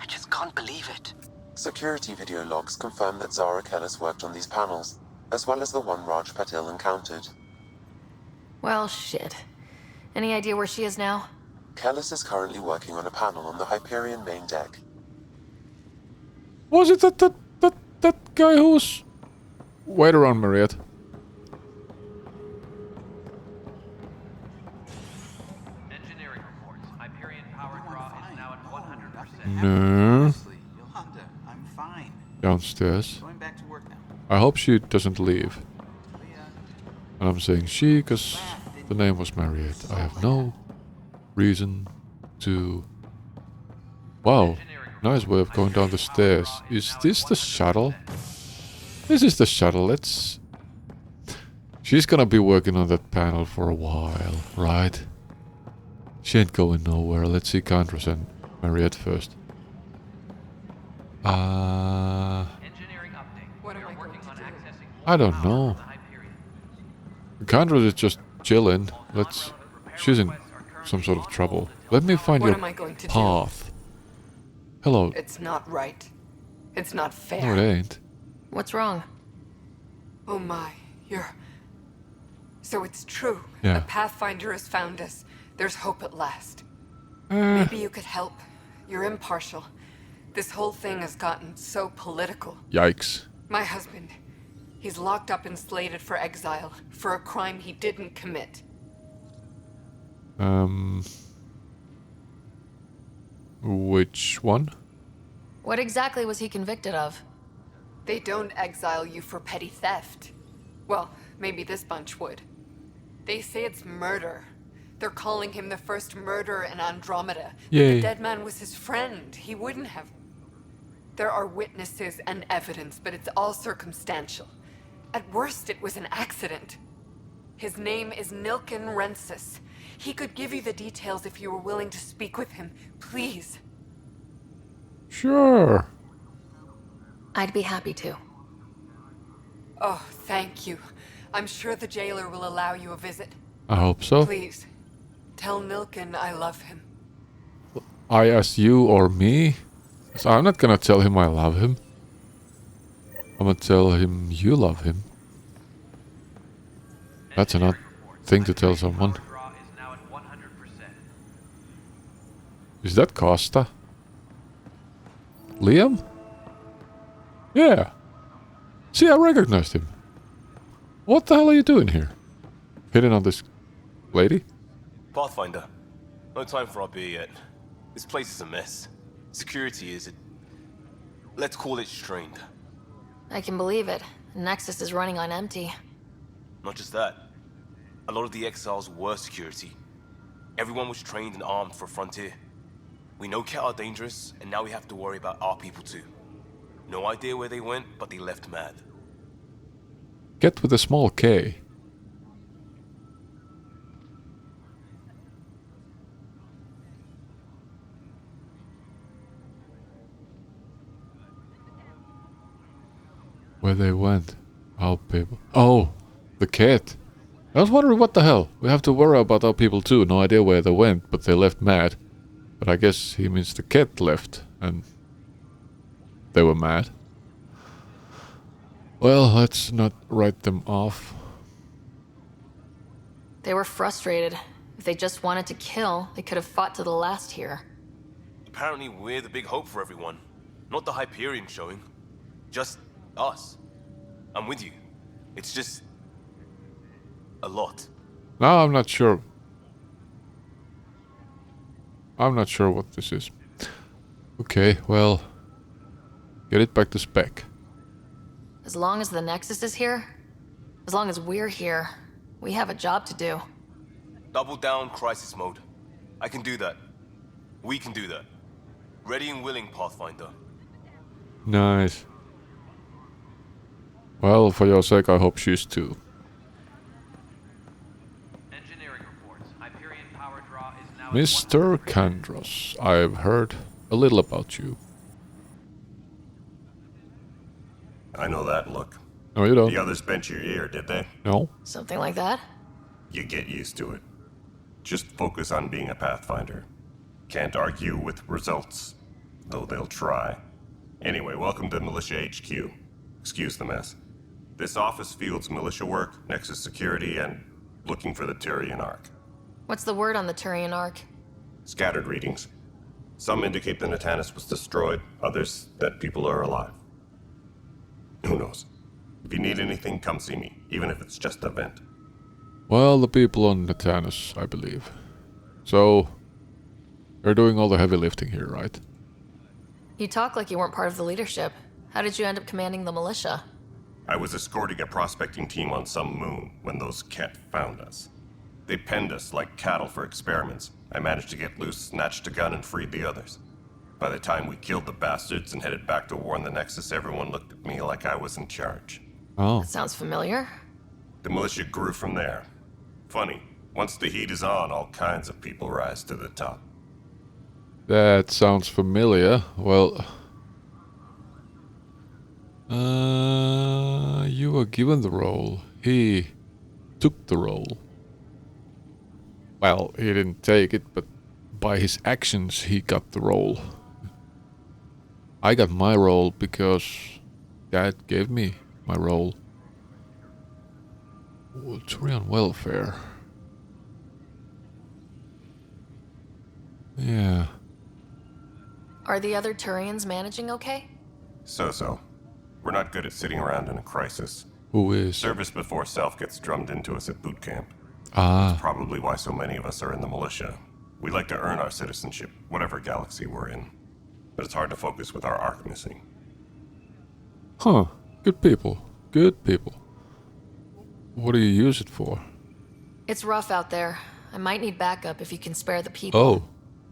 I just can't believe it. Security video logs confirm that Zara Kellis worked on these panels, as well as the one Raj Patil encountered. Well, shit. Any idea where she is now? Kellis is currently working on a panel on the Hyperion main deck. Was it that guy who was... Wait around, Mariette. Engineering reports. Hyperion power draw is now at 100%. No. Honestly, Yolanda, I'm fine. Downstairs. Going back to work now. I hope she doesn't leave. Leah, And I'm saying she because the name was Mariette. I have no reason to... Wow. Nice way of going down the stairs. Is this the shuttle? This is the shuttle. Let's... She's gonna be working on that panel for a while, right? She ain't going nowhere. Let's see Candros and Mariette first. Engineering update. What We am are I going working to on do? accessing I more don't power know. from the Hyperion. Candros is just chilling. Let's... She's in some sort of trouble. Let me find What your am I going to do? path. Hello. It's not right. It's not fair. No, it ain't. What's wrong? Oh my, you're... So it's true. Yeah. The Pathfinder has found us. There's hope at last. Eh, Maybe you could help. You're impartial. This whole thing has gotten so political. yikes. My husband, he's locked up and slated for exile for a crime he didn't commit. Which one? What exactly was he convicted of? They don't exile you for petty theft. Well, maybe this bunch would. They say it's murder. They're calling him the first murderer in Andromeda. But Yay. the dead man was his friend. He wouldn't have... There are witnesses and evidence, but it's all circumstantial. At worst, it was an accident. His name is Nilken Rensis. He could give you the details if you were willing to speak with him. Please. Sure. I'd be happy to. Oh, thank you. I'm sure the jailer will allow you a visit. I hope so. Please, tell Nilken I love him. I asked you or me? So I'm not gonna tell him I love him. I'm gonna tell him you love him. That's an odd thing to tell someone. Power draw is now at 100%. Is that Costa? Liam? Yeah. See, I recognized him. What the hell are you doing here? Hitting on this lady? Pathfinder, no time for our beer yet. This place is a mess. Security is... let's call it strained. I can believe it. Nexus is running on empty. Not just that. A lot of the exiles were security. Everyone was trained and armed for Frontier. We know Cat are dangerous, and now we have to worry about our people too. No idea where they went, but they left mad. Get with a small K. Where they went. Our people. Oh, the cat. I was wondering what the hell. We have to worry about our people too. No idea where they went, but they left mad. But I guess he means the cat left and they were mad. Well, let's not write them off. They were frustrated. If they just wanted to kill, they could have fought to the last here. Apparently we're the big hope for everyone. Not the Hyperion showing. Just us. I'm with you. It's just... A lot. No, I'm not sure. I'm not sure what this is. Okay, well, get it back to spec. As long as the Nexus is here, as long as we're here, we have a job to do. Double down crisis mode. I can do that. We can do that. Ready and willing, Pathfinder. Nice. Well, for your sake, I hope she's too. Engineering reports. Hyperion power draw is now Mr. Kandros, I've heard a little about you. I know that look. No, you don't. The others bent your ear, did they? No. Something like that? You get used to it. Just focus on being a Pathfinder. Can't argue with results, though they'll try. Anyway, welcome to Militia HQ. Excuse the mess. This office fields militia work, Nexus security, and looking for the Turian Ark. What's the word on the Turian Ark? Scattered readings. Some indicate the Natanus was destroyed, others that people are alive. Who knows? If you need anything, come see me, even if it's just a vent. Well, the people on Natanus, I believe. So, you're doing all the heavy lifting here, right? You talk like you weren't part of the leadership. How did you end up commanding the militia? I was escorting a prospecting team on some moon when those Ket found us. They penned us like cattle for experiments. I managed to get loose, snatched a gun, and freed the others. By the time we killed the bastards and headed back to warn the Nexus, everyone looked at me like I was in charge. Oh. That sounds familiar. The militia grew from there. Funny, once the heat is on, all kinds of people rise to the top. That sounds familiar. Well... you were given the role. He took the role. Well, he didn't take it, but by his actions he got the role. I got my role because Dad gave me my role. Turian welfare. Yeah. Are the other Turians managing okay? So-so. We're not good at sitting around in a crisis. Who is? Service before self gets drummed into us at boot camp. Ah. That's probably why so many of us are in the militia. We like to earn our citizenship, whatever galaxy we're in. But it's hard to focus with our arc missing. Huh. Good people. Good people. What do you use it for? It's rough out there. I might need backup if you can spare the people. Oh.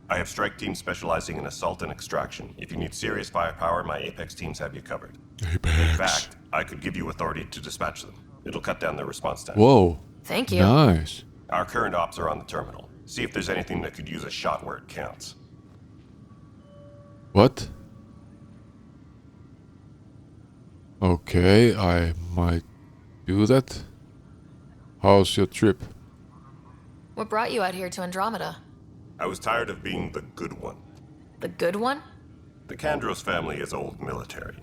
I have strike teams specializing in assault and extraction. If you need serious firepower, my Apex teams have you covered. Apex. In fact, I could give you authority to dispatch them. It'll cut down their response time. Whoa. Thank you. Nice. Our current ops are on the terminal. See if there's anything that could use a shot where it counts. What? Okay, I might do that. How's your trip? What brought you out here to Andromeda? I was tired of being the good one. The good one? The Kandros family is old military.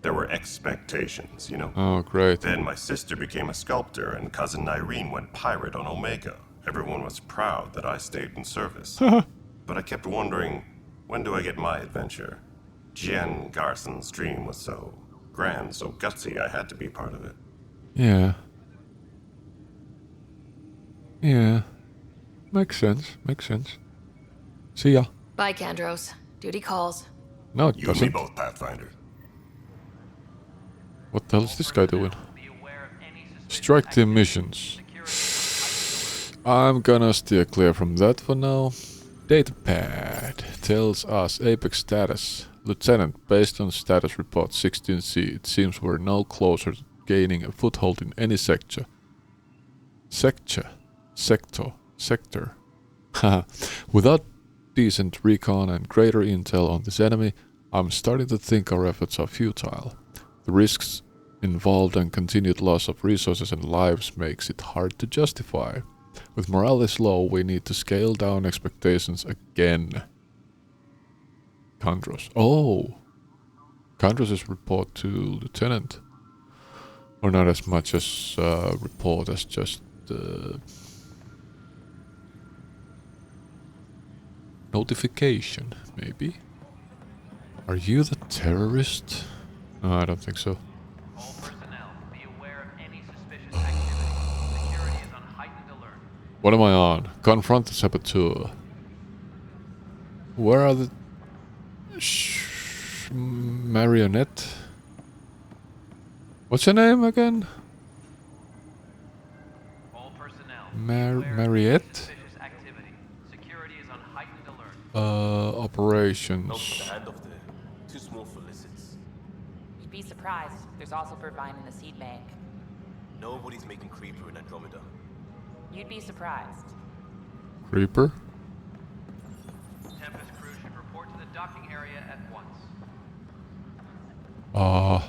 There were expectations, you know. Oh, great. Then my sister became a sculptor and cousin Irene went pirate on Omega. Everyone was proud that I stayed in service. But I kept wondering, when do I get my adventure? Jen Garson's dream was so grand, so gutsy, I had to be part of it. Yeah. Yeah. Makes sense. Makes sense. See ya. Bye, Kandros. Duty calls. No, it You and me doesn't. both, Pathfinder. What the hell is this guy doing? Strike team missions. I'm gonna steer clear from that for now. Datapad tells us Apex status. Lieutenant, based on status report 16C, it seems we're no closer to gaining a foothold in any sector. Sector. Haha. Without decent recon and greater intel on this enemy, I'm starting to think our efforts are futile. The risks involved and continued loss of resources and lives makes it hard to justify. With morale this low, we need to scale down expectations again. Kandros. Oh! Kandros' report to Lieutenant. Or not as much as report as just notification, maybe? Are you the terrorist? No, I don't think so. All personnel, be aware of any suspicious activity. Security is What am I on? Confront the saboteur. Where are the... Marionette? What's your name again? All personnel. Mariette? Activity. Security is on heightened alert. Operations. No, put the hand off there. Too small for lizards. You'd be surprised. There's also purvine in the seed bank. Nobody's making Creeper in Andromeda. You'd be surprised. Creeper? Tempest crew should report to the docking area at once. Oh.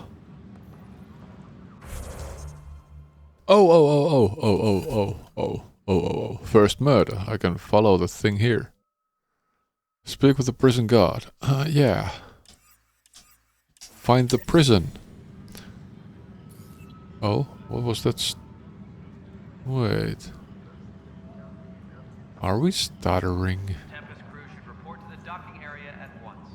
First murder. I can follow the thing here. Speak with the prison guard. Yeah. Find the prison. Oh, what was that? Wait. Are we stuttering? Tempest crew should report to the docking area at once.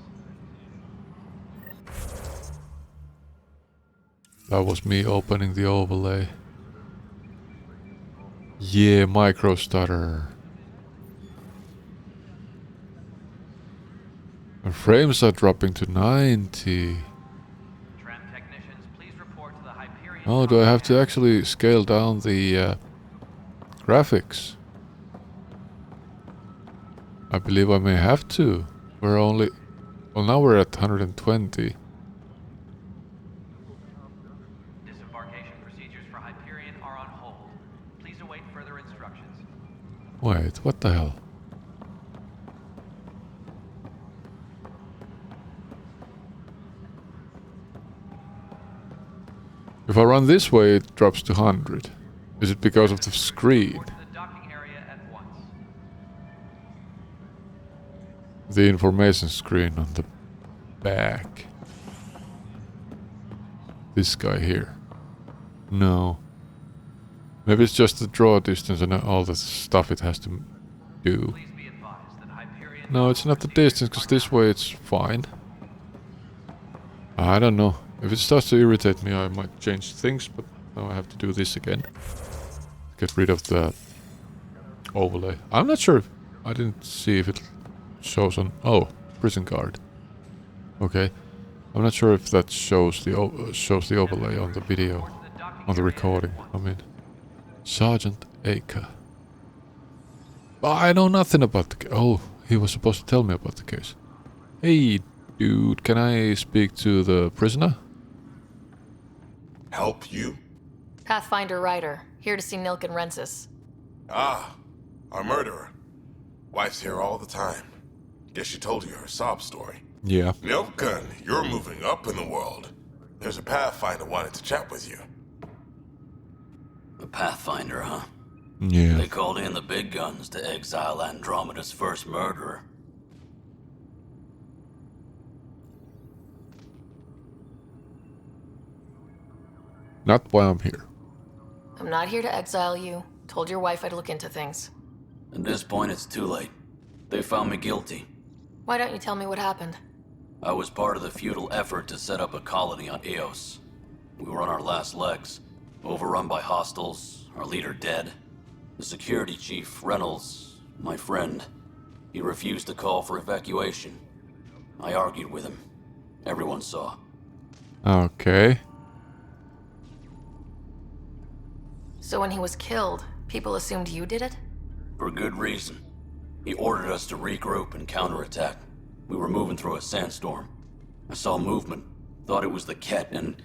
That was me opening the overlay. Yeah, micro stutter. And frames are dropping to 90. Tram technicians, please report to the Hyperion. Oh, do I have to actually scale down the graphics? I believe I may have to. We're only... Well, now we're at 120. Disembarkation procedures for Hyperion are on hold. Please await further instructions. Wait, what the hell? If I run this way, it drops to 100. Is it because of the screen? The information screen on the back. This guy here. No. Maybe it's just the draw distance and all the stuff it has to do. No, it's not the distance, because this way it's fine. I don't know. If it starts to irritate me, I might change things, but now I have to do this again. Get rid of the overlay. I'm not sure if... I didn't see if it shows on... Oh, prison guard. Okay. I'm not sure if that shows the overlay on the video. On the recording, I mean. Sergeant Aker. I know nothing about the case. Oh, he was supposed to tell me about the case. Hey, dude, can I speak to the prisoner? Help you? Pathfinder Ryder, here to see Nilk and Rensis. Ah, our murderer. Wife's here all the time. Guess she told you her sob story. Yeah. Nilken, you're moving up in the world. There's a Pathfinder wanted to chat with you. A Pathfinder, huh? Yeah. They called in the big guns to exile Andromeda's first murderer. Not why I'm here. I'm not here to exile you. Told your wife I'd look into things. At this point, it's too late. They found me guilty. Why don't you tell me what happened? I was part of the futile effort to set up a colony on Eos. We were on our last legs, overrun by hostiles, our leader dead. The security chief, Reynolds, my friend, he refused to call for evacuation. I argued with him. Everyone saw. Okay. So when he was killed, people assumed you did it? For good reason. He ordered us to regroup and counterattack. We were moving through a sandstorm. I saw movement, thought it was the Ket, and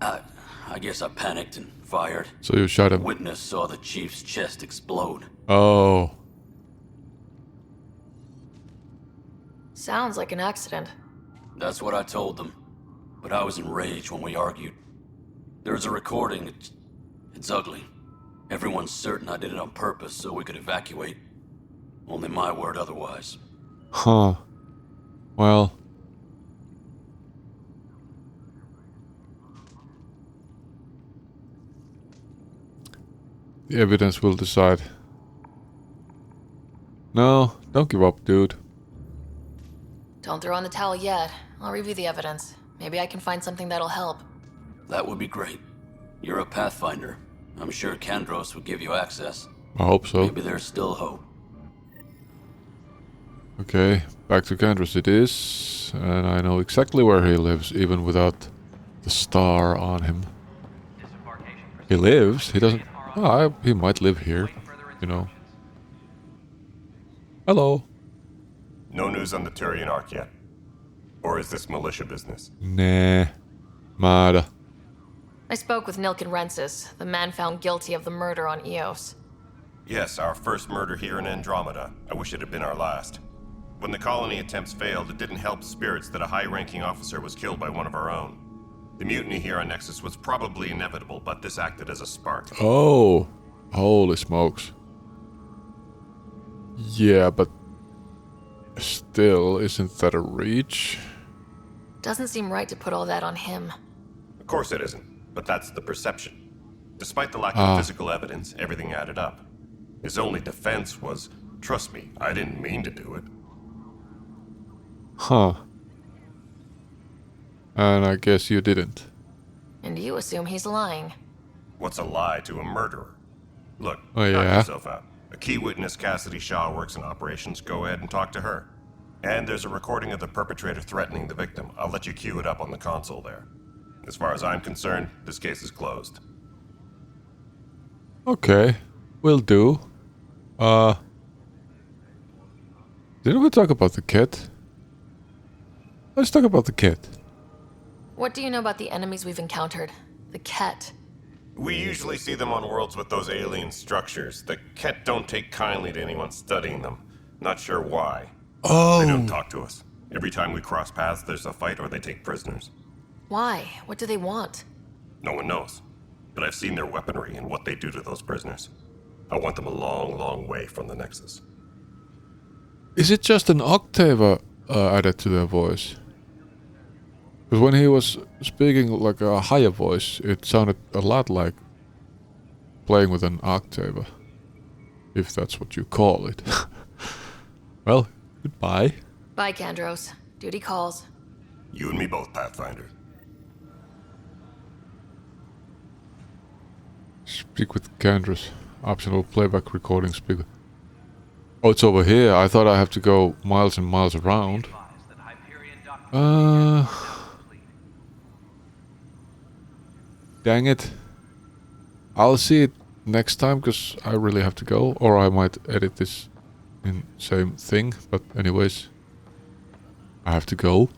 I guess I panicked and fired. So you shot him? Witness saw the chief's chest explode. Oh. Sounds like an accident. That's what I told them. But I was enraged when we argued. There's a recording. It's ugly. Everyone's certain I did it on purpose so we could evacuate. Only my word otherwise. Huh. Well. The evidence will decide. No, don't give up, dude. Don't throw in the towel yet. I'll review the evidence. Maybe I can find something that'll help. That would be great. You're a Pathfinder. I'm sure Kandros would give you access. I hope so. Maybe there's still hope. Okay, back to Candrus it is, and I know exactly where he lives, even without the star on him. He lives, he doesn't... Oh, he might live here, you know. Hello. No news on the Turian Ark yet? Or is this militia business? Nah. Mada. I spoke with Nilken Rensis, the man found guilty of the murder on Eos. Yes, our first murder here in Andromeda. I wish it had been our last. When the colony attempts failed, it didn't help spirits that a high-ranking officer was killed by one of our own. The mutiny here on Nexus was probably inevitable, but this acted as a spark. Oh. Holy smokes. Yeah, but... still, isn't that a reach? Doesn't seem right to put all that on him. Of course it isn't, but that's the perception. Despite the lack of physical evidence, everything added up. His only defense was, trust me, I didn't mean to do it. Huh. And I guess you didn't. And you assume he's lying. What's a lie to a murderer? Look, Oh, knock yeah? yourself out. A key witness, Cassidy Shaw, works in operations. Go ahead and talk to her. And there's a recording of the perpetrator threatening the victim. I'll let you cue it up on the console there. As far as I'm concerned, this case is closed. Okay. Will do. Didn't we talk about the kit? Let's talk about the kit. What do you know about the enemies we've encountered? The Ket. We usually see them on worlds with those alien structures. The Ket don't take kindly to anyone studying them. Not sure why. Oh. They don't talk to us. Every time we cross paths, there's a fight or they take prisoners. Why? What do they want? No one knows. But I've seen their weaponry and what they do to those prisoners. I want them a long, long way from the Nexus. Is it just an octave added to their voice? Because when he was speaking like a higher voice, it sounded a lot like playing with an octave. If that's what you call it. Well, goodbye. Bye, Kandros. Duty calls. You and me both, Pathfinder. Speak with Kandros. Optional playback recording speaker. Oh, it's over here. I thought I have to go miles and miles around. Dang it. I'll see it next time, because I really have to go. Or I might edit this in same thing. But anyways, I have to go.